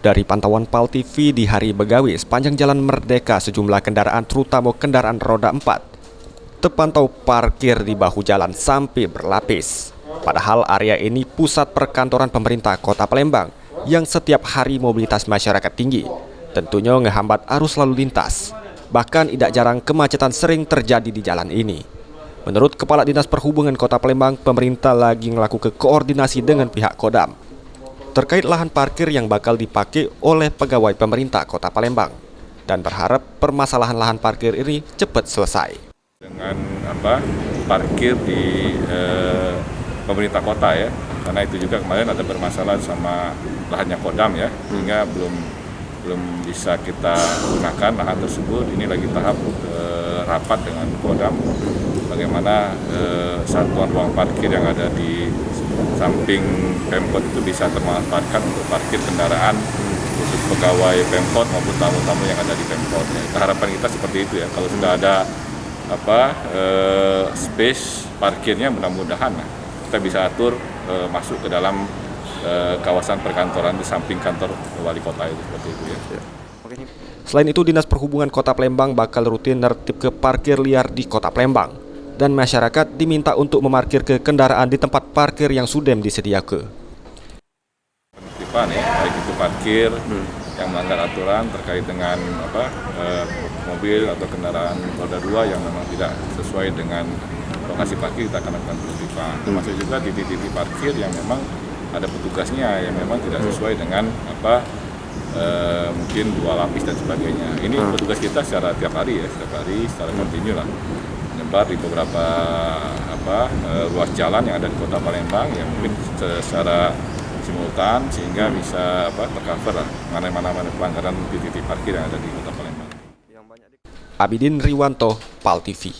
Dari pantauan PAL TV di hari Begawi, sepanjang Jalan Merdeka sejumlah kendaraan terutama kendaraan roda 4 terpantau parkir di bahu jalan sampai berlapis. Padahal area ini pusat perkantoran pemerintah Kota Palembang yang setiap hari mobilitas masyarakat tinggi. Tentunya menghambat arus lalu lintas. Bahkan tidak jarang kemacetan sering terjadi di jalan ini. Menurut Kepala Dinas Perhubungan Kota Palembang, pemerintah lagi melakukan koordinasi dengan pihak Kodam terkait lahan parkir yang bakal dipakai oleh pegawai pemerintah Kota Palembang dan berharap permasalahan lahan parkir ini cepat selesai. Dengan parkir di pemerintah kota ya, karena itu juga kemarin ada bermasalah sama lahannya Kodam ya, sehingga belum bisa kita gunakan lahan tersebut. Ini lagi tahap rapat dengan Kodam bagaimana satuan ruang parkir yang ada di samping Pemkot itu bisa termanfaatkan untuk parkir kendaraan khusus pegawai Pemkot maupun tamu-tamu yang ada di Pemkot. Ya, harapan kita seperti itu ya. Kalau sudah ada space parkirnya, mudah-mudahan kita bisa atur masuk ke dalam kawasan perkantoran di samping kantor wali kota itu, seperti itu ya. Selain itu, Dinas Perhubungan Kota Palembang bakal rutin nertib ke parkir liar di Kota Palembang dan masyarakat diminta untuk memarkir ke kendaraan di tempat parkir yang sudah disediakan. Penertiban ya, baik itu parkir yang melanggar aturan terkait dengan mobil atau kendaraan roda 2 yang memang tidak sesuai dengan lokasi parkir, kita akan lakukan penertiban. Termasuk juga titik-titik parkir yang memang ada petugasnya yang memang tidak sesuai dengan mungkin 2 lapis dan sebagainya. Ini petugas kita secara tiap hari secara kontinu lah, menyebar di beberapa ruas jalan yang ada di Kota Palembang yang mungkin secara simultan sehingga bisa tercover lah mana pelanggaran titik-titik parkir yang ada di Kota Palembang. Abidin Riwanto, PAL TV.